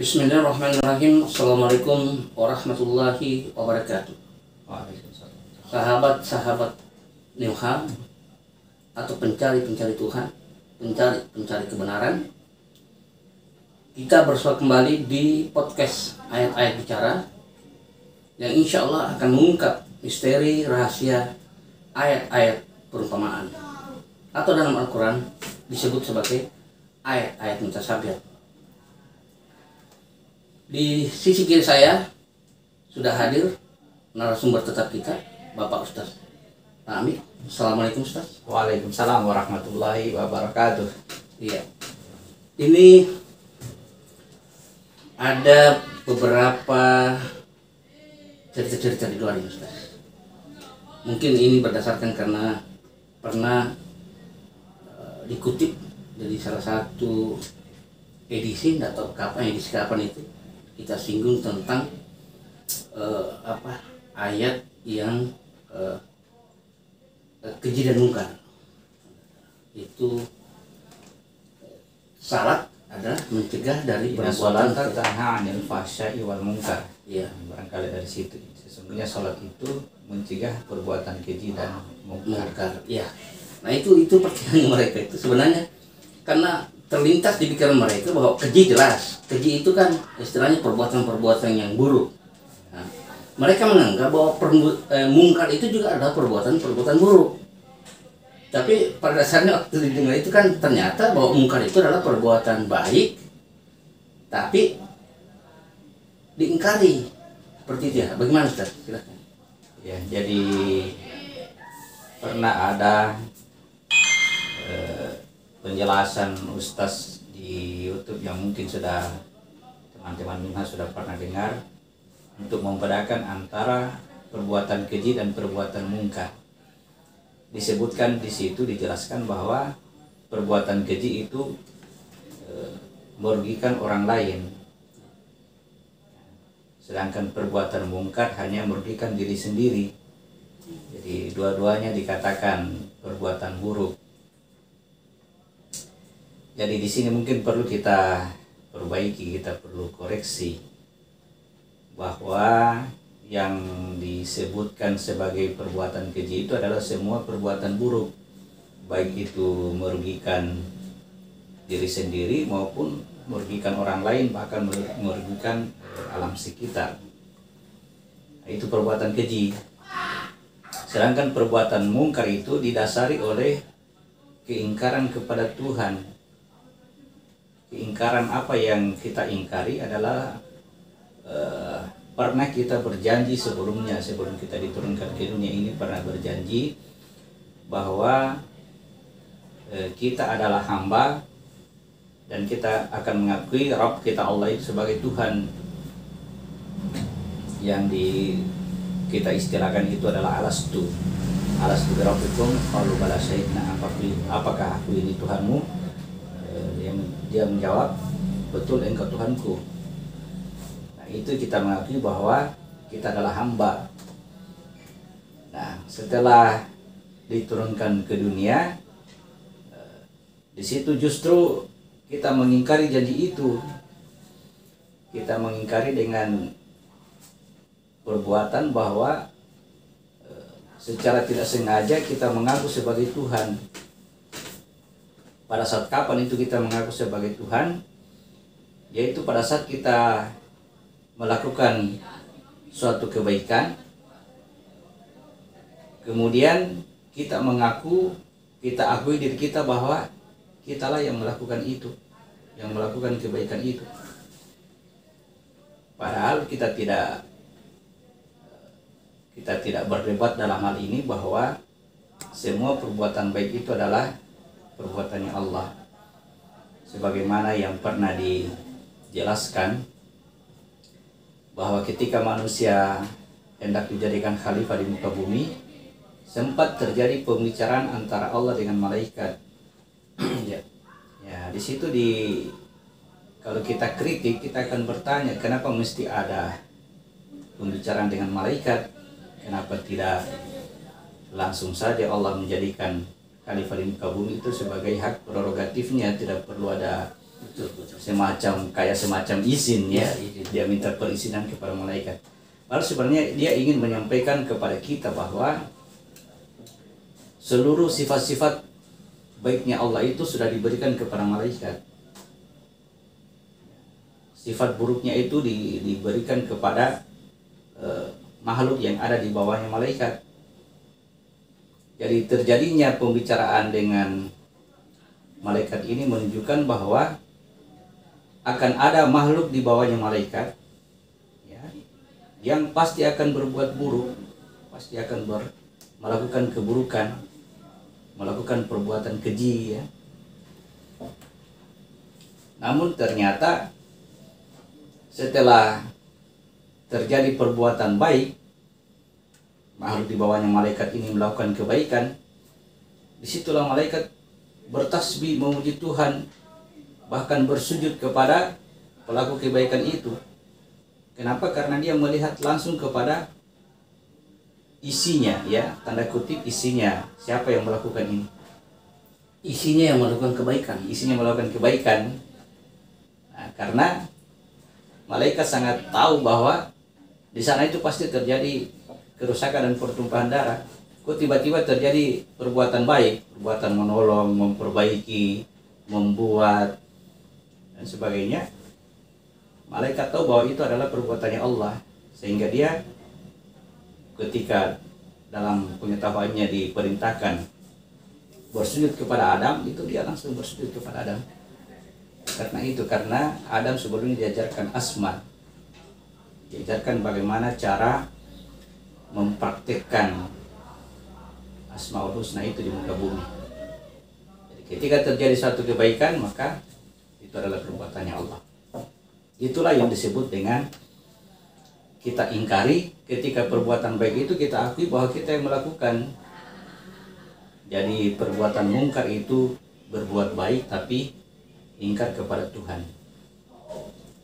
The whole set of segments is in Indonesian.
Bismillahirrahmanirrahim. Assalamualaikum warahmatullahi wabarakatuh. Waalaikumsalam. Sahabat-sahabat Newham atau pencari-pencari Tuhan, pencari kebenaran. Kita bersua kembali di podcast Ayat-Ayat Bicara yang insya Allah akan mengungkap misteri rahasia ayat-ayat perumpamaan atau dalam Al-Quran disebut sebagai ayat-ayat mutasyabihat. Di sisi kiri saya sudah hadir narasumber tetap kita, Bapak Ustaz Amir. Assalamualaikum Ustaz. Waalaikumsalam warahmatullahi wabarakatuh. Iya. Ini ada beberapa cerita-cerita di luar ini Ustaz. Mungkin ini berdasarkan karena pernah dikutip dari salah satu edisi atau edisi kapan itu kita singgung tentang ayat yang keji dan mungkar. Itu syarat adalah mencegah dari perbuatan tanha 'anil fahsya'i wal munkar. Ya, Barangkali dari situ. Sesungguhnya salat itu mencegah perbuatan keji dan munkar. Ya. Nah itu pertanyaan mereka itu sebenarnya karena terlintas di pikiran mereka bahwa keji jelas. Keji itu kan istilahnya perbuatan-perbuatan yang buruk. Nah, mereka menganggap bahwa mungkar itu juga adalah perbuatan-perbuatan buruk. Tapi pada dasarnya waktu didengar itu kan ternyata bahwa mungkar itu adalah perbuatan baik, tapi diingkari. Seperti itu ya. Bagaimana Ustaz? Silakan. Ya, jadi pernah ada penjelasan Ustaz di YouTube yang mungkin sudah teman-teman Minha sudah pernah dengar untuk membedakan antara perbuatan keji dan perbuatan mungkar. Disebutkan di situ dijelaskan bahwa perbuatan keji itu merugikan orang lain, sedangkan perbuatan mungkar hanya merugikan diri sendiri. Jadi dua-duanya dikatakan perbuatan buruk. Jadi di sini mungkin perlu kita perbaiki, kita perlu koreksi bahwa yang disebutkan sebagai perbuatan keji itu adalah semua perbuatan buruk, baik itu merugikan diri sendiri maupun merugikan orang lain, bahkan merugikan alam sekitar. Itu perbuatan keji. Sedangkan perbuatan mungkar itu didasari oleh keingkaran kepada Tuhan. Keingkaran apa yang kita ingkari adalah pernah kita berjanji sebelumnya, sebelum kita diturunkan ke dunia ini pernah berjanji bahwa kita adalah hamba dan kita akan mengakui Rabb kita Allah itu sebagai Tuhan. Yang kita istilahkan itu adalah alastu bi rabbikum qalu bala syahidna, apakah aku ini Tuhanmu? Dia menjawab, betul engkau Tuhanku. Nah, itu kita mengakui bahwa kita adalah hamba. Nah, setelah diturunkan ke dunia, di situ justru kita mengingkari janji itu. Kita mengingkari dengan perbuatan bahwa secara tidak sengaja kita mengaku sebagai Tuhan. Pada saat kapan itu kita mengaku sebagai Tuhan? Yaitu pada saat kita melakukan suatu kebaikan, kemudian kita akui diri kita bahwa kitalah yang melakukan itu, yang melakukan kebaikan itu. Padahal kita tidak berdebat dalam hal ini bahwa semua perbuatan baik itu adalah perbuatannya Allah, sebagaimana yang pernah dijelaskan bahwa ketika manusia hendak dijadikan khalifah di muka bumi, sempat terjadi pembicaraan antara Allah dengan malaikat. Ya, di situ kalau kita kritik, kita akan bertanya kenapa mesti ada pembicaraan dengan malaikat? Kenapa tidak langsung saja Allah menjadikan khalifah di muka bumi itu sebagai hak prerogatifnya, tidak perlu ada Betul, betul. semacam izin ya, Ya, izin. dia minta perizinan kepada malaikat. Lalu sebenarnya dia ingin menyampaikan kepada kita bahwa seluruh sifat-sifat baiknya Allah itu sudah diberikan kepada malaikat. Sifat buruknya itu diberikan kepada makhluk yang ada di bawahnya malaikat. Jadi terjadinya pembicaraan dengan malaikat ini menunjukkan bahwa akan ada makhluk di bawahnya malaikat ya, yang pasti akan berbuat buruk, pasti akan melakukan keburukan, melakukan perbuatan keji ya. Namun ternyata setelah terjadi perbuatan baik, makhluk di bawahnya malaikat ini melakukan kebaikan, disitulah malaikat bertasbih memuji Tuhan, bahkan bersujud kepada pelaku kebaikan itu. Kenapa? Karena dia melihat langsung kepada isinya ya, tanda kutip isinya, siapa yang melakukan ini, Isinya yang melakukan kebaikan. isinya melakukan kebaikan. Nah, karena malaikat sangat tahu bahwa di sana itu pasti terjadi kerusakan dan pertumpahan darah. Kok tiba-tiba terjadi perbuatan baik, perbuatan menolong, memperbaiki, membuat dan sebagainya. Malaikat tahu bahwa itu adalah perbuatannya Allah, sehingga dia ketika dalam pengetahuannya diperintahkan bersujud kepada Adam, itu dia langsung bersujud kepada Adam. Karena Adam sebelumnya diajarkan asma, diajarkan bagaimana cara mempraktikkan Asmaul Husna itu di muka bumi. Jadi ketika terjadi satu kebaikan, maka itu adalah perbuatannya Allah. Itulah yang disebut dengan kita ingkari. Ketika perbuatan baik itu kita akui bahwa kita yang melakukan. Jadi perbuatan mungkar itu berbuat baik tapi ingkar kepada Tuhan.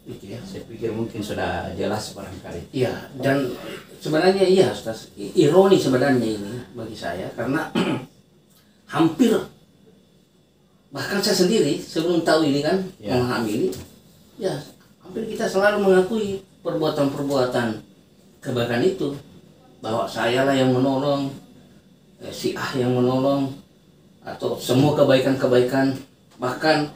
Gitu ya. Saya pikir mungkin sudah jelas barangkali. Iya, dan sebenarnya iya, Ustaz. Ironi sebenarnya ini bagi saya karena hampir bahkan saya sendiri sebelum tahu ini kan, Ya. memahami ini, ya hampir kita selalu mengakui perbuatan-perbuatan kebaikan itu, bahwa saya lah yang menolong, si A yang menolong, atau semua kebaikan-kebaikan, bahkan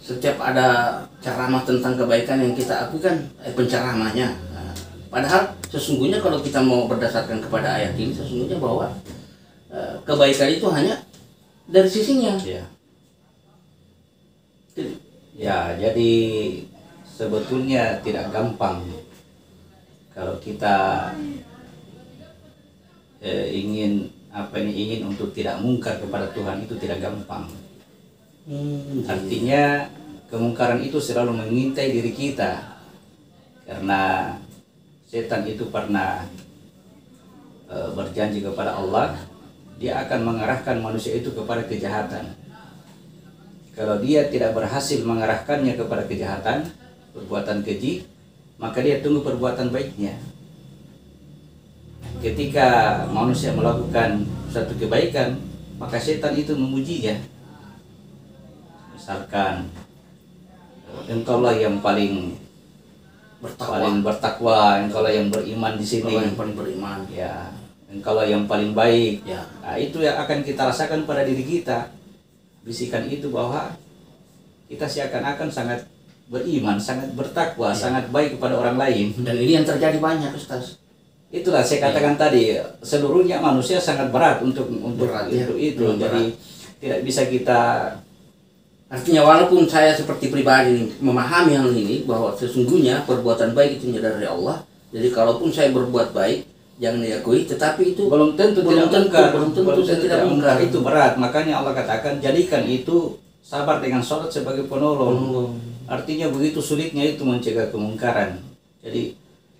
setiap ada ceramah tentang kebaikan yang kita akui kan penceramahnya. Nah, padahal sesungguhnya kalau kita mau berdasarkan kepada ayat ini, sesungguhnya bahwa kebaikan itu hanya dari sisinya. Ya. Ya, jadi sebetulnya tidak gampang kalau kita ingin untuk tidak mungkar kepada Tuhan, itu tidak gampang. Artinya kemungkaran itu selalu mengintai diri kita, karena setan itu pernah berjanji kepada Allah, dia akan mengarahkan manusia itu kepada kejahatan. Kalau dia tidak berhasil mengarahkannya kepada kejahatan, perbuatan keji, maka dia tunggu perbuatan baiknya. Ketika manusia melakukan satu kebaikan, maka setan itu memujinya. Misalkan, engkaulah yang paling bertakwa, engkaulah yang beriman di sini, Engkaulah yang paling beriman. ya, engkaulah yang paling baik. Ya. Nah, itu yang akan kita rasakan pada diri kita. Bisikan itu bahwa kita seakan-akan sangat beriman, sangat bertakwa, sangat baik kepada orang lain. Dan ini yang terjadi banyak, Ustaz. Itulah saya katakan tadi, seluruhnya manusia sangat berat untuk Berat, ya. itu. Berat. Jadi tidak bisa kita. Artinya walaupun saya seperti pribadi memahami hal ini, bahwa sesungguhnya perbuatan baik itu dari Allah. Jadi kalaupun saya berbuat baik, jangan diakui, tetapi itu belum tentu belum tentu saya tidak mungkar. Itu berat, makanya Allah katakan jadikan itu sabar dengan sholat sebagai penolong. Artinya begitu sulitnya itu mencegah kemungkaran. Jadi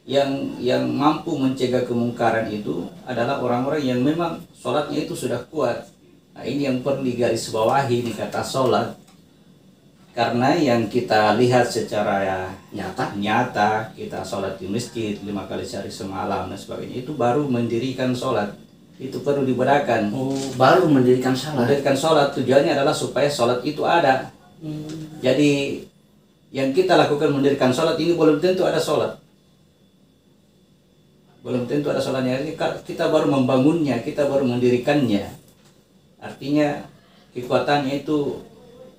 yang mampu mencegah kemungkaran itu adalah orang-orang yang memang sholatnya itu sudah kuat. Nah, ini yang perlu digarisbawahi di kata sholat. Karena yang kita lihat secara nyata kita sholat di masjid 5 kali sehari semalam dan sebagainya, itu baru mendirikan sholat. Itu perlu dibedakan. Baru mendirikan salat. Mendirikan sholat tujuannya adalah supaya sholat itu ada. Jadi yang kita lakukan mendirikan sholat ini belum tentu ada sholat. Belum tentu ada sholatnya. Ini kita baru membangunnya, kita baru mendirikannya. Artinya kekuatannya itu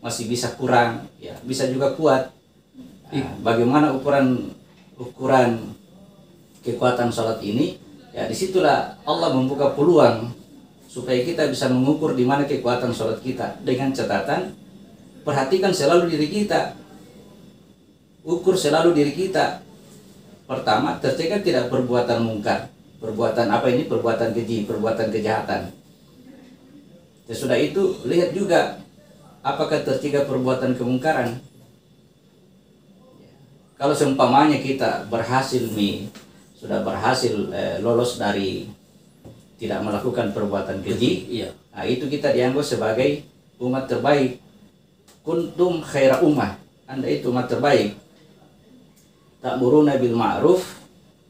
masih bisa kurang, ya bisa juga kuat. Nah, bagaimana ukuran kekuatan sholat ini? Ya disitulah Allah membuka peluang supaya kita bisa mengukur di mana kekuatan sholat kita dengan catatan perhatikan selalu diri kita, ukur selalu diri kita. Pertama, tercegah tidak perbuatan mungkar, perbuatan apa ini, perbuatan keji, perbuatan kejahatan. Sesudah itu lihat juga apakah tercegah perbuatan kemungkaran. Kalau seumpamanya kita sudah berhasil lolos dari tidak melakukan perbuatan keji, nah itu kita dianggap sebagai umat terbaik. Kuntum khaira ummah, Anda itu umat terbaik. Ta'muruna bil ma'ruf,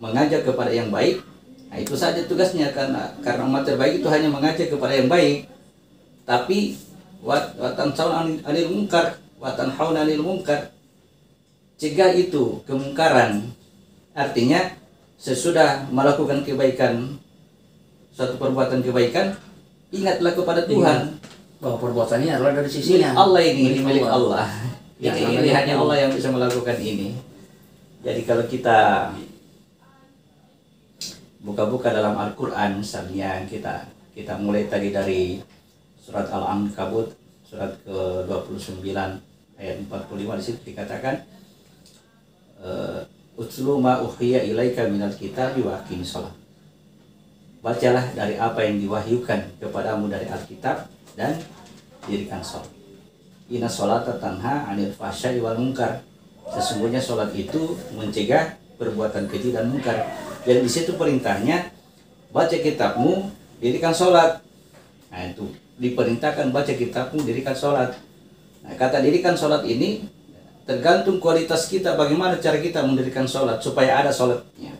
mengajak kepada yang baik. Nah itu saja tugasnya, karena umat terbaik itu hanya mengajak kepada yang baik. Tapi watansauna 'anil munkar, watanhauna 'anil munkar. Cegah itu kemungkaran. Artinya sesudah melakukan kebaikan, suatu perbuatan kebaikan, ingatlah kepada Tuhan bahwa perbuatannya adalah dari sisinya. Allah ini milik Allah. Ini hanya Allah yang bisa melakukan ini. Jadi kalau kita buka-buka dalam Al-Quran, misalnya kita mulai tadi dari surat Al-Ankabut surat ke-29 ayat 45, di situ dikatakan utlu ma uhiya ilaika minal kitabi wa aqimis shalah. Bacalah dari apa yang diwahyukan kepadamu dari Alkitab dan dirikan sholat. Inna sholata tanha 'anil fahsya'i wal munkar. Sesungguhnya sholat itu mencegah perbuatan keji dan mungkar. Jadi di situ perintahnya baca kitabmu, dirikan sholat. Nah itu diperintahkan baca kitabmu, dirikan sholat. Nah kata dirikan sholat ini tergantung kualitas kita, bagaimana cara kita mendirikan sholat supaya ada sholatnya.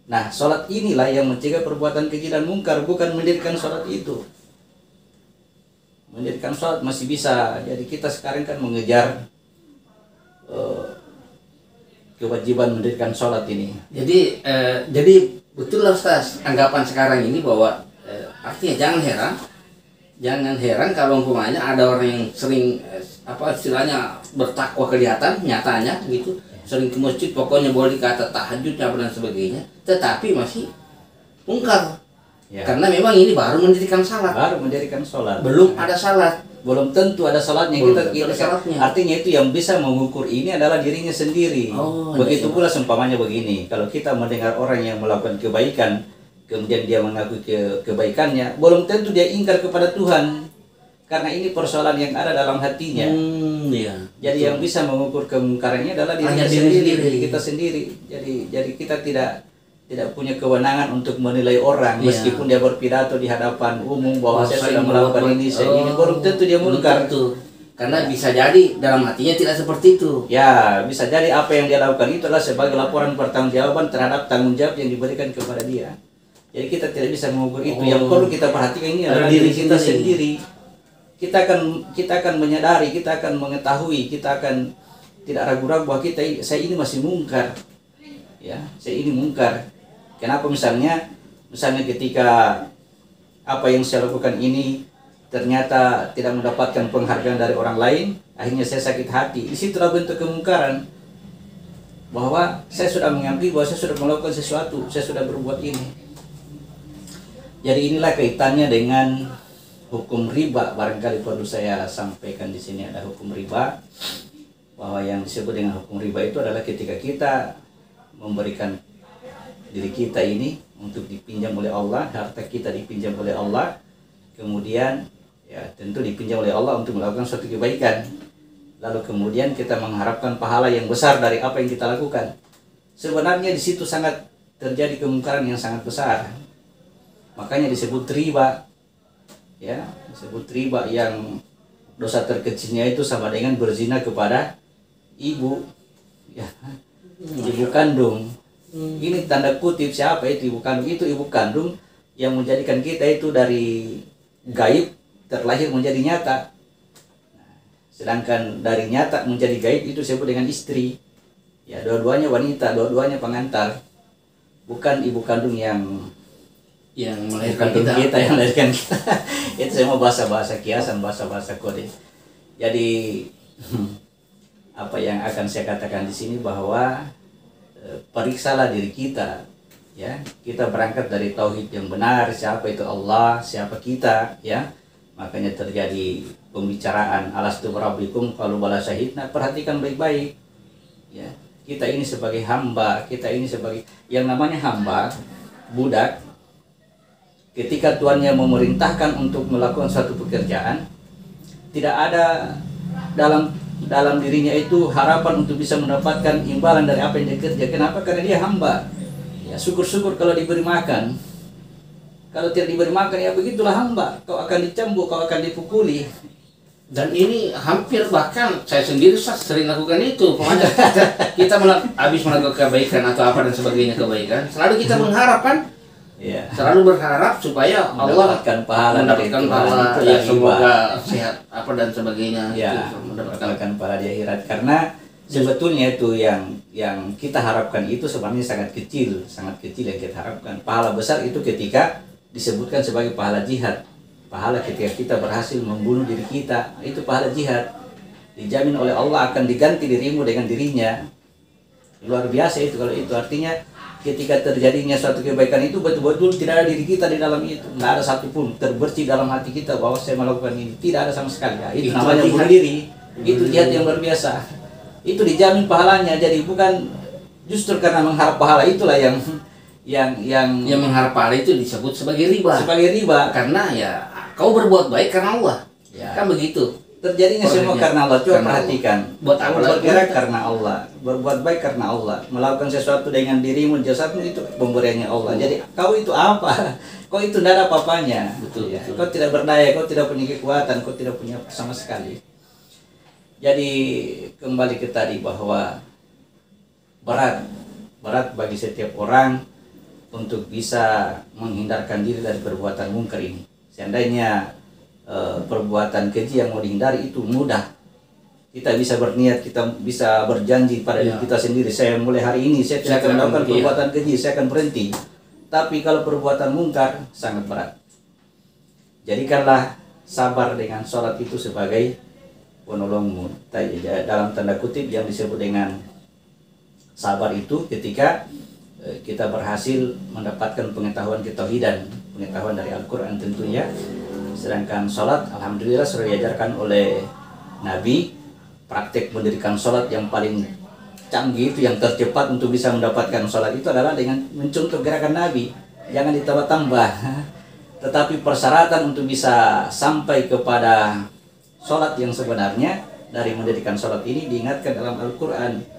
Nah sholat inilah yang mencegah perbuatan keji dan mungkar, bukan mendirikan sholat itu. Mendirikan sholat masih bisa. Jadi kita sekarang kan mengejar kewajiban mendirikan sholat ini. Jadi betul lah Ustaz, anggapan sekarang ini bahwa artinya jangan heran kalau umpamanya ada orang yang sering istilahnya bertakwa kelihatan nyatanya gitu, sering ke masjid, pokoknya boleh dikata tahajud dan sebagainya, tetapi masih mungkar. Ya. Karena memang ini baru mendirikan salat. Belum ada salat. Belum tentu ada salatnya. Artinya itu yang bisa mengukur ini adalah dirinya sendiri. Begitu pula seumpamanya begini. Kalau kita mendengar orang yang melakukan kebaikan, kemudian dia mengaku kebaikannya, belum tentu dia ingkar kepada Tuhan. Karena ini persoalan yang ada dalam hatinya. Jadi yang bisa mengukur kemungkarannya adalah diri kita sendiri. Jadi kita tidak punya kewenangan untuk menilai orang, meskipun dia berpidato di hadapan umum bahwa saya sudah melakukan ini, belum tentu dia mungkar. Karena bisa jadi dalam hatinya tidak seperti itu. Ya, bisa jadi apa yang dia lakukan itu adalah sebagai laporan pertanggungjawaban terhadap tanggung jawab yang diberikan kepada dia. Jadi kita tidak bisa mengukur itu. Yang perlu kita perhatikan ini adalah diri kita sendiri. Kita akan menyadari, kita akan mengetahui, kita akan tidak ragu-ragu bahwa saya ini masih mungkar. Ya, saya ini mungkar. Kenapa misalnya ketika apa yang saya lakukan ini ternyata tidak mendapatkan penghargaan dari orang lain, akhirnya saya sakit hati. Di situlah bentuk kemungkaran, bahwa saya sudah mengakui bahwa saya sudah melakukan sesuatu, saya sudah berbuat ini. Jadi inilah kaitannya dengan hukum riba. Barangkali perlu saya sampaikan di sini ada hukum riba, bahwa yang disebut dengan hukum riba itu adalah ketika kita memberikan diri kita ini untuk dipinjam oleh Allah, harta kita dipinjam oleh Allah, kemudian ya tentu dipinjam oleh Allah untuk melakukan suatu kebaikan, lalu kemudian kita mengharapkan pahala yang besar dari apa yang kita lakukan. Sebenarnya di situ sangat terjadi kemungkaran yang sangat besar, makanya disebut riba. Ya, disebut riba, yang dosa terkecilnya itu sama dengan berzina kepada ibu, ya, ibu kandung. Ini tanda kutip, siapa itu ibu kandung? Itu ibu kandung yang menjadikan kita itu dari gaib terlahir menjadi nyata. Sedangkan dari nyata menjadi gaib itu disebut dengan istri. Ya, dua-duanya wanita, dua-duanya pengantar. Bukan ibu kandung yang melahirkan kita yang melahirkan kita. Itu semua bahasa-bahasa kiasan, bahasa-bahasa kode. Jadi apa yang akan saya katakan di sini bahwa periksalah diri kita, ya. Kita berangkat dari tauhid yang benar, siapa itu Allah, siapa kita, ya. Makanya terjadi pembicaraan alastu birabbikum qalu bala syahidna. Perhatikan baik-baik, ya. Kita ini sebagai hamba, kita ini sebagai yang namanya hamba, budak. Ketika tuannya memerintahkan untuk melakukan suatu pekerjaan, tidak ada dalam dirinya itu harapan untuk bisa mendapatkan imbalan dari apa yang dia kerja. Kenapa? Karena dia hamba. Ya, syukur-syukur kalau diberi makan. Kalau tidak diberi makan, ya begitulah hamba. Kau akan dicambuk, kau akan dipukuli. Dan ini hampir, bahkan saya sendiri sering lakukan itu. Pokoknya kita habis melakukan kebaikan atau apa dan sebagainya kebaikan, selalu kita mengharap kan, ya. Selalu berharap supaya Allah mendapatkan pahala, ya, semoga sehat apa dan sebagainya, ya, mendapatkan pahala di akhirat. Karena sebetulnya itu yang kita harapkan itu sebenarnya sangat kecil yang kita harapkan. Pahala besar itu ketika disebutkan sebagai pahala jihad. Pahala ketika kita berhasil membunuh diri kita, itu pahala jihad. Dijamin oleh Allah akan diganti dirimu dengan dirinya. Luar biasa itu kalau itu. Artinya ketika terjadinya suatu kebaikan itu betul-betul tidak ada diri kita di dalam itu. Tidak ada satupun terbersih dalam hati kita bahwa saya melakukan ini. Tidak ada sama sekali. Ya, itu namanya bunuh diri. Itu jihad yang luar biasa. Itu dijamin pahalanya. Jadi bukan justru karena mengharap pahala itulah yang mengharap pahala itu disebut sebagai riba. Sebagai riba. Karena ya kau berbuat baik karena Allah, ya. Kan begitu. Terjadinya semua karena Allah. Coba perhatikan. Buat apa? Bergerak karena Allah, berbuat baik karena Allah, melakukan sesuatu dengan dirimu, jasadmu itu pemberiannya Allah. Jadi kau itu apa? Kau itu tidak ada apa-apanya. Betul, ya. betul. Kau tidak berdaya, kau tidak punya kekuatan, kau tidak punya sama sekali. Jadi kembali ke tadi bahwa berat bagi setiap orang untuk bisa menghindarkan diri dari perbuatan mungkar ini. Seandainya perbuatan keji yang mau dihindari itu mudah, kita bisa berniat, kita bisa berjanji pada diri kita sendiri, saya mulai hari ini saya tidak akan melakukan perbuatan keji, saya akan berhenti. Tapi kalau perbuatan mungkar sangat berat. Jadikanlah sabar dengan sholat itu sebagai penolongmu. Dalam tanda kutip yang disebut dengan sabar itu ketika kita berhasil mendapatkan pengetahuan ketauhidan, pengetahuan dari Al-Quran tentunya. Sedangkan sholat, alhamdulillah sudah diajarkan oleh Nabi. Praktek mendirikan sholat yang paling canggih itu, yang tercepat untuk bisa mendapatkan sholat itu adalah dengan mencontoh gerakan Nabi. Jangan ditambah-tambah. Tetapi persyaratan untuk bisa sampai kepada sholat yang sebenarnya dari mendirikan sholat ini diingatkan dalam Al-Quran.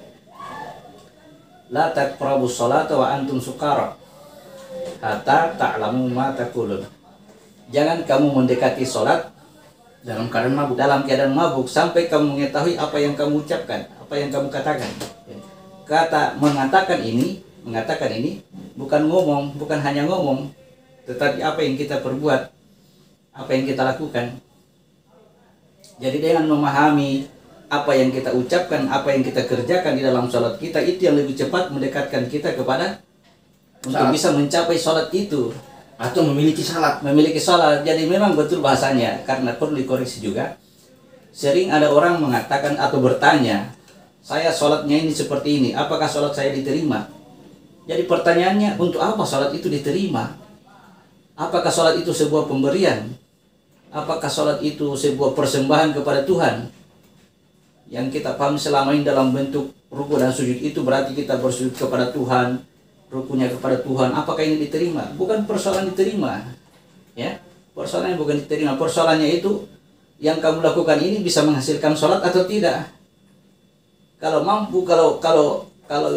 La taqrabus sholata wa antum sukara hatta ta'lamu ma taqulun. Jangan kamu mendekati sholat dalam keadaan mabuk sampai kamu mengetahui apa yang kamu ucapkan, apa yang kamu katakan. Kata mengatakan ini bukan ngomong, bukan hanya ngomong, tetapi apa yang kita perbuat, apa yang kita lakukan. Jadi dengan memahami apa yang kita ucapkan, apa yang kita kerjakan di dalam sholat kita, itu yang lebih cepat mendekatkan kita kepada untuk bisa mencapai sholat itu atau memiliki sholat. Jadi memang betul bahasanya, karena perlu dikoreksi juga. Sering ada orang mengatakan atau bertanya, saya sholatnya ini seperti ini, apakah sholat saya diterima? Jadi pertanyaannya, untuk apa sholat itu diterima? Apakah sholat itu sebuah pemberian? Apakah sholat itu sebuah persembahan kepada Tuhan? Yang kita paham selama ini dalam bentuk ruku dan sujud itu berarti kita bersujud kepada Tuhan, rukunya kepada Tuhan. Apakah ini diterima? Bukan persoalan diterima, ya. Persoalannya bukan diterima. Persoalannya itu yang kamu lakukan ini bisa menghasilkan sholat atau tidak. Kalau mampu, kalau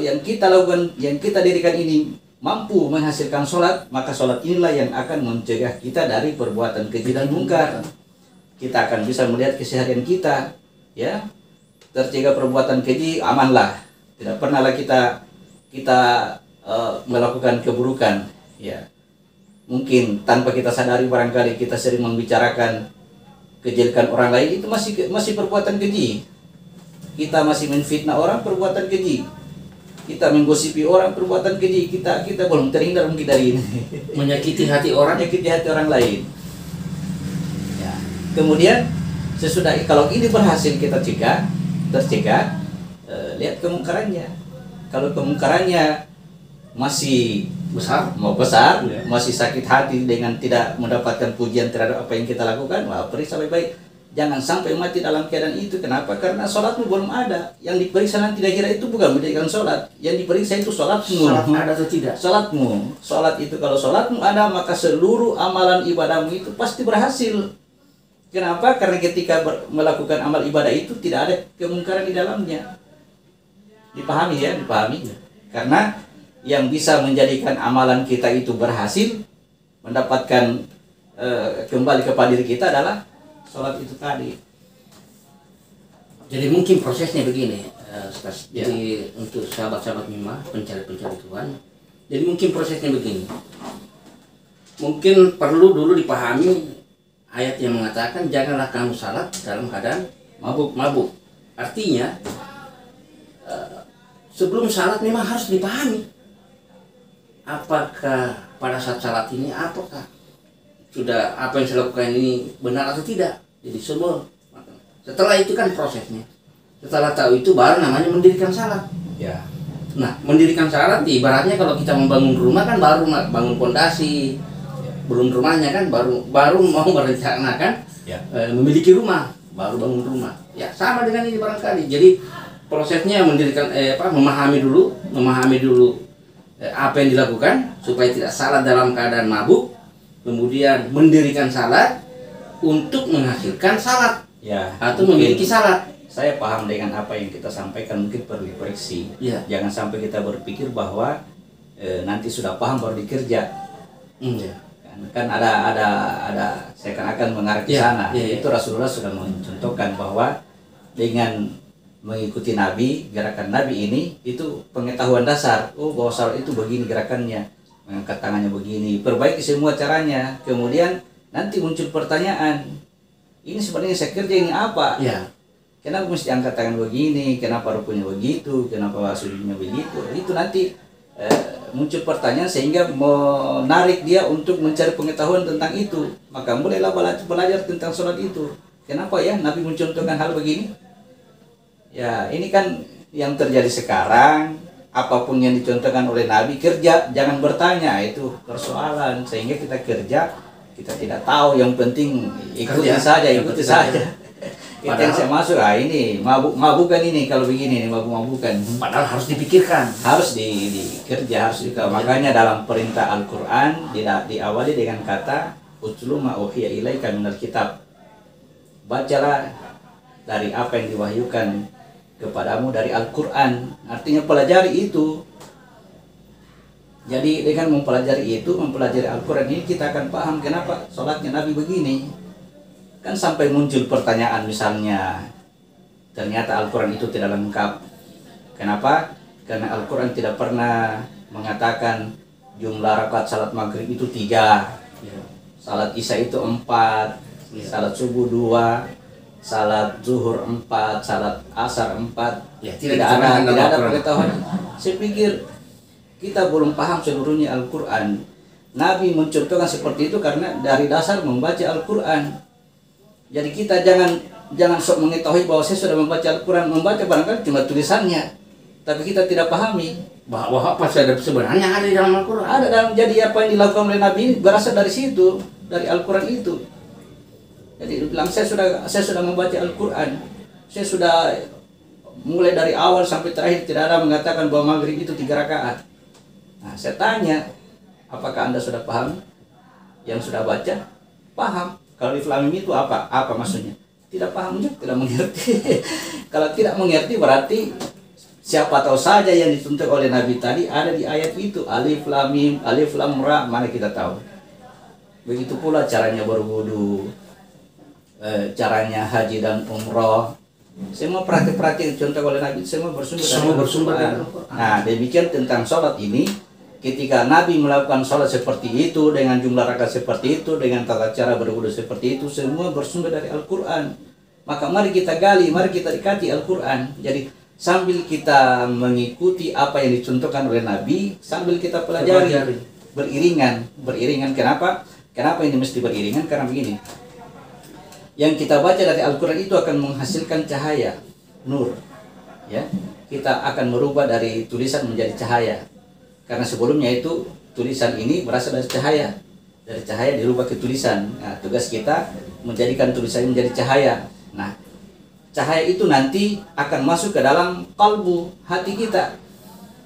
yang kita lakukan, yang kita dirikan ini mampu menghasilkan sholat, maka sholat inilah yang akan mencegah kita dari perbuatan keji dan mungkar. Kita akan bisa melihat keseharian kita, ya. Tercegah perbuatan keji, amanlah. Tidak pernahlah kita melakukan keburukan, ya. Mungkin tanpa kita sadari barangkali kita sering membicarakan kejelekan orang lain itu masih perbuatan keji. Kita masih menfitnah orang, perbuatan keji. Kita menggosipi orang, perbuatan keji. Kita belum terhindar mungkin dari ini. Menyakiti hati orang. Menyakiti hati orang lain. Ya. Kemudian sesudah kalau ini berhasil kita tercegah, lihat kemungkarannya. Kalau kemungkarannya masih besar, Ya. masih sakit hati dengan tidak mendapatkan pujian terhadap apa yang kita lakukan, wah periksa baik-baik. Jangan sampai mati dalam keadaan itu. Kenapa? Karena sholatmu belum ada. Yang diperiksa nanti kira itu bukan mendirikan sholat. Yang diperiksa itu sholatmu. Sholat ada atau tidak? Sholatmu. Sholat itu kalau sholatmu ada, maka seluruh amalan ibadahmu itu pasti berhasil. Kenapa? Karena ketika melakukan amal ibadah itu tidak ada kemungkaran di dalamnya. Dipahami ya? Dipahami. Karena yang bisa menjadikan amalan kita itu berhasil, mendapatkan kembali kepada diri kita adalah sholat itu tadi. Jadi mungkin prosesnya begini, Ustaz. Ya. Jadi untuk sahabat-sahabat Mimah, pencari-pencari Tuhan, jadi mungkin prosesnya begini. Mungkin perlu dulu dipahami ayat yang mengatakan janganlah kamu salat dalam keadaan mabuk. Artinya sebelum salat memang harus dipahami apakah pada saat salat ini apakah sudah apa yang saya lakukan ini benar atau tidak. Jadi semua setelah itu kan prosesnya. Setelah tahu itu baru namanya mendirikan salat. Ya. Nah, mendirikan salat ibaratnya kalau kita membangun rumah kan baru bangun pondasi. Belum rumahnya kan baru mau merencanakan memiliki rumah, baru bangun rumah. Ya, sama dengan ini barangkali. Jadi prosesnya mendirikan memahami dulu apa yang dilakukan supaya tidak salat dalam keadaan mabuk. Kemudian mendirikan salat untuk menghasilkan salat atau memiliki salat. Saya paham dengan apa yang kita sampaikan, mungkin perlu dikoreksi. Ya. Jangan sampai kita berpikir bahwa nanti sudah paham baru dikerja. Ya. Kan ada seakan-akan mengarah ke sana. Itu Rasulullah sudah mencontohkan bahwa dengan mengikuti Nabi, gerakan Nabi ini itu pengetahuan dasar. Oh, bahwa salat itu begini gerakannya. Mengangkat tangannya begini, perbaiki semua caranya. Kemudian nanti muncul pertanyaan, ini sebenarnya saya kerja ini apa? Ya. Kenapa mesti angkat tangan begini? Kenapa rukunya begitu? Kenapa sujudnya begitu? Itu nanti muncul pertanyaan sehingga menarik dia untuk mencari pengetahuan tentang itu. Maka mulailah belajar tentang sholat itu. Kenapa ya Nabi mencontohkan hal begini? Ya ini kan yang terjadi sekarang. Apapun yang dicontohkan oleh Nabi, kerja, jangan bertanya, itu persoalan. Sehingga kita kerja, kita tidak tahu, yang penting ikuti saja. Itu yang saya masuk, ini mabuk-mabukan ini, kalau begini, mabuk-mabukan. Padahal harus dipikirkan. Harus dikerja, makanya dalam perintah Al-Quran, diawali dengan kata, Utlu ma uhiya ilaika minal kitab. Bacalah dari apa yang diwahyukan kepadamu dari Al-Quran. Artinya pelajari itu. Jadi dengan mempelajari Al-Quran ini, kita akan paham kenapa sholatnya Nabi begini. Kan sampai muncul pertanyaan misalnya, ternyata Al-Quran itu tidak lengkap. Kenapa? Karena Al-Quran tidak pernah mengatakan jumlah rakaat salat maghrib itu 3, salat isya itu 4, salat subuh 2, salat zuhur 4, salat asar 4. Tidak ada pengetahuan. Saya pikir kita belum paham seluruhnya Al-Quran. Nabi mencontohkan seperti itu karena dari dasar membaca Al-Quran. Jadi kita jangan sok mengetahui bahwa saya sudah membaca Al-Quran. Membaca barangkali cuma tulisannya, tapi kita tidak pahami bahwa apa sebenarnya ada di dalam Al-Quran. Ada dalam, jadi apa yang dilakukan oleh Nabi ini berasal dari situ, dari Al-Quran itu. Jadi dia bilang saya sudah membaca Al-Quran, saya sudah mulai dari awal sampai terakhir tidak ada mengatakan bahwa maghrib itu 3 rakaat. Nah, saya tanya, apakah Anda sudah paham? Yang sudah baca paham. Kalau Islam itu apa? Apa maksudnya? Tidak paham juga, tidak mengerti. Kalau tidak mengerti berarti siapa tahu saja yang dituntut oleh Nabi tadi ada di ayat itu, alif lam mim, alif lam ra, mana kita tahu. Begitu pula caranya berwudu, caranya haji dan umroh, semua praktik-praktik contoh oleh Nabi semua bersumber dari Al-Quran. Nah, demikian tentang sholat ini ketika Nabi melakukan sholat seperti itu, dengan jumlah rakaat seperti itu, dengan tata cara berwudu seperti itu, semua bersumber dari Al-Quran. Maka mari kita gali, mari kita dekati Al-Quran. Jadi sambil kita mengikuti apa yang dicontohkan oleh Nabi, sambil kita pelajari beriringan. Kenapa ini mesti beriringan? Karena begini, yang kita baca dari Al-Quran itu akan menghasilkan cahaya, nur, ya. Kita akan merubah dari tulisan menjadi cahaya. Karena sebelumnya itu tulisan ini berasal dari cahaya dirubah ke tulisan. Nah, tugas kita menjadikan tulisan ini menjadi cahaya. Nah, cahaya itu nanti akan masuk ke dalam kalbu, hati kita.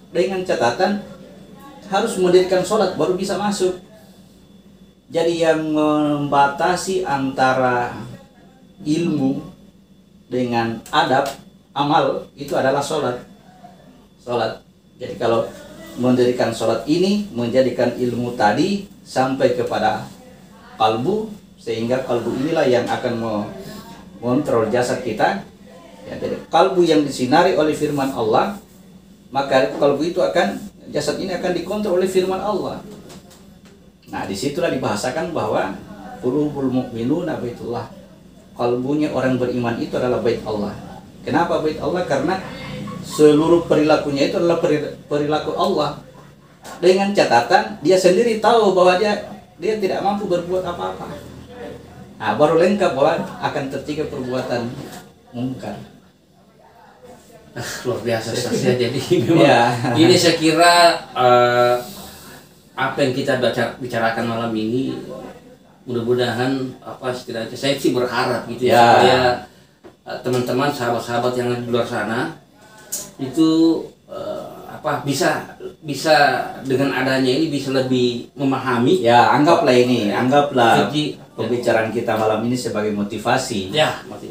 Dengan catatan harus mendirikan sholat baru bisa masuk. Jadi yang membatasi antara ilmu dengan adab, amal, itu adalah sholat. Jadi kalau mendirikan sholat ini, menjadikan ilmu tadi sampai kepada kalbu, sehingga kalbu inilah yang akan mengontrol jasad kita. Ya, jadi kalbu yang disinari oleh firman Allah, maka kalbu itu jasad ini akan dikontrol oleh firman Allah. Nah, disitulah dibahasakan bahwa qulubul mu'minuna baitullah. Kalbunya orang beriman itu adalah bait Allah. Kenapa bait Allah? Karena seluruh perilakunya itu adalah perilaku Allah. Dengan catatan dia sendiri tahu bahwa dia tidak mampu berbuat apa-apa. Nah, baru lengkap bahwa akan tercegah perbuatan mungkar. Luar biasa saja. Jadi memang ini saya kira apa yang kita bicarakan malam ini, mudah-mudahan setidaknya saya sih berharap gitu ya, supaya teman-teman sahabat-sahabat yang di luar sana itu bisa dengan adanya ini bisa lebih memahami. Ya, anggaplah pembicaraan kita malam ini sebagai motivasi,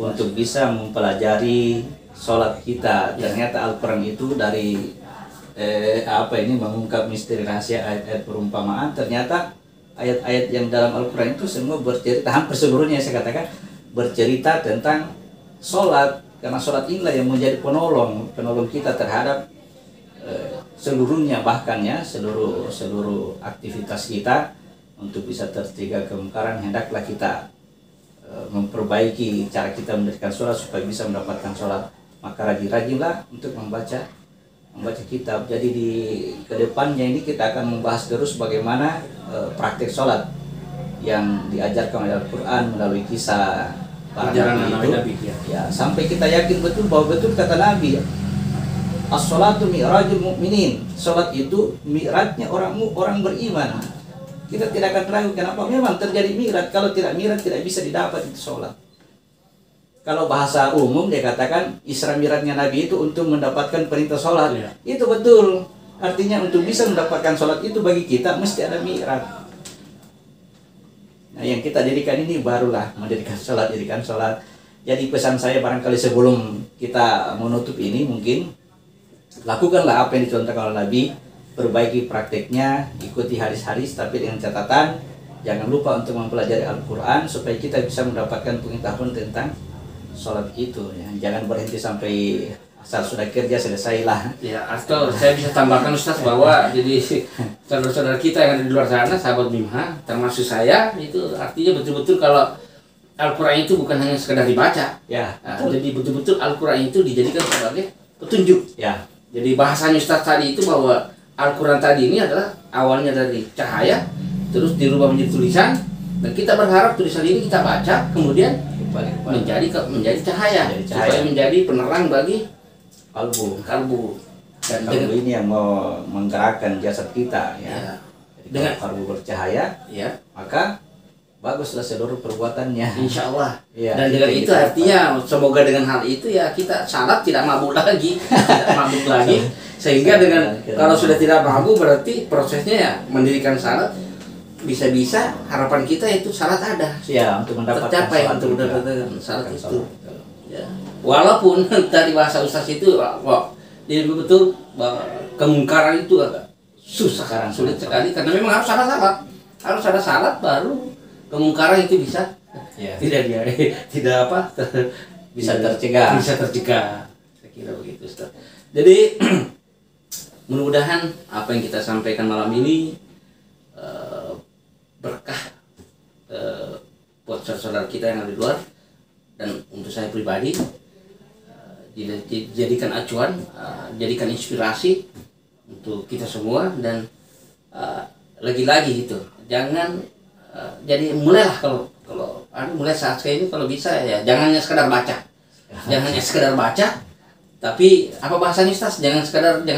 untuk bisa mempelajari sholat kita. Ternyata Al-Quran itu dari mengungkap misteri rahasia ayat-ayat perumpamaan. Ternyata ayat-ayat yang dalam Al-Quran itu semua bercerita, hampir seluruhnya saya katakan bercerita tentang sholat. Karena sholat inilah yang menjadi penolong kita terhadap seluruhnya, bahkan ya seluruh aktivitas kita. Untuk bisa tercegah kemungkaran, hendaklah kita memperbaiki cara kita mendirikan sholat supaya bisa mendapatkan sholat. Maka rajin-rajinlah untuk membaca kitab. Jadi di kedepannya ini kita akan membahas terus bagaimana praktek sholat yang diajarkan oleh Al-Quran melalui kisah para nabi itu. Ya, sampai kita yakin betul bahwa betul kata Nabi, as-sholatu mi'rajul mu'minin. Sholat itu mi'rajnya orang beriman. Kita tidak akan ragu kenapa memang terjadi mi'raj. Kalau tidak mi'raj tidak bisa didapat itu sholat. Kalau bahasa umum dia katakan Isra Mi'rajnya Nabi itu untuk mendapatkan perintah sholat. Itu betul. Artinya untuk bisa mendapatkan sholat itu bagi kita mesti ada mi'raj. Nah, yang kita dirikan ini barulah mendirikan sholat, dirikan sholat. Jadi pesan saya barangkali sebelum kita menutup ini, mungkin lakukanlah apa yang dicontohkan oleh Nabi. Perbaiki prakteknya, ikuti hadis-hadis, tapi dengan catatan jangan lupa untuk mempelajari Al-Quran supaya kita bisa mendapatkan pengetahuan tentang sholat itu. Ya. Jangan berhenti sampai asal sudah kerja selesailah. Ya, atau saya bisa tambahkan Ustaz bahwa jadi saudara-saudara kita yang ada di luar sana, sahabat Mimha, termasuk saya, itu artinya betul-betul kalau Al-Quran itu bukan hanya sekedar dibaca. Ya. Nah, jadi betul-betul Al-Quran itu dijadikan sebagai petunjuk. Ya. Jadi bahasanya Ustaz tadi itu bahwa Al-Quran tadi ini adalah awalnya dari cahaya, terus dirubah menjadi tulisan, dan kita berharap tulisan ini kita baca, kemudian menjadi cahaya, supaya menjadi penerang bagi kalbu. Dan kalbu ini yang mau menggerakkan jasad kita, ya. Jadi dengan kalbu bercahaya, maka baguslah seluruh perbuatannya. Insya Allah. Ya, dan dengan itu artinya semoga dengan hal itu ya kita salat tidak mabuk lagi, sehingga dengan kalau sudah tidak mabuk berarti prosesnya ya mendirikan salat bisa-bisa harapan kita itu salat ada. Ya, untuk mendapatkan tercapai untuk mendapatkan salat itu. Ya. Walaupun tadi bahasa Ustaz itu jadi betul kemungkaran itu agak sulit sekali karena memang harus ada salat baru kemungkaran itu bisa bisa tercegah. Saya kira begitu, Ustaz. Jadi mudah-mudahan apa yang kita sampaikan malam ini berkah buat saudara-saudara kita yang ada di luar, dan untuk saya pribadi dijadikan acuan, jadikan inspirasi untuk kita semua. Dan lagi-lagi itu jangan jadi mulailah kalau mulai saat saya ini kalau bisa ya jangan hanya sekedar baca, jangan hanya sekedar baca, tapi apa bahasanya Ustaz, jangan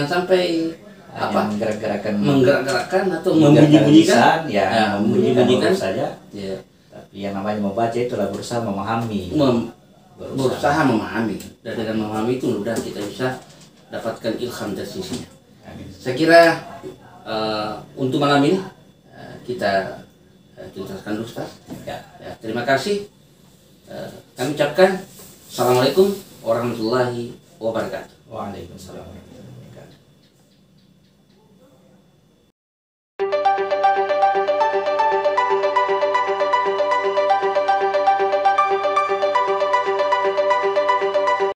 sampai menggerak-gerakkan atau membunyi-bunyikan ya, membunyi-bunyikan saja ya. Tapi yang namanya membaca itulah berusaha memahami, berusaha memahami, dan dengan memahami itu mudah kita bisa dapatkan ilham dari sisinya. Saya kira untuk malam ini kita tuntaskan dulu, Ustaz. Ya, terima kasih. Kami ucapkan Assalamualaikum warahmatullahi wabarakatuh. Waalaikumsalam.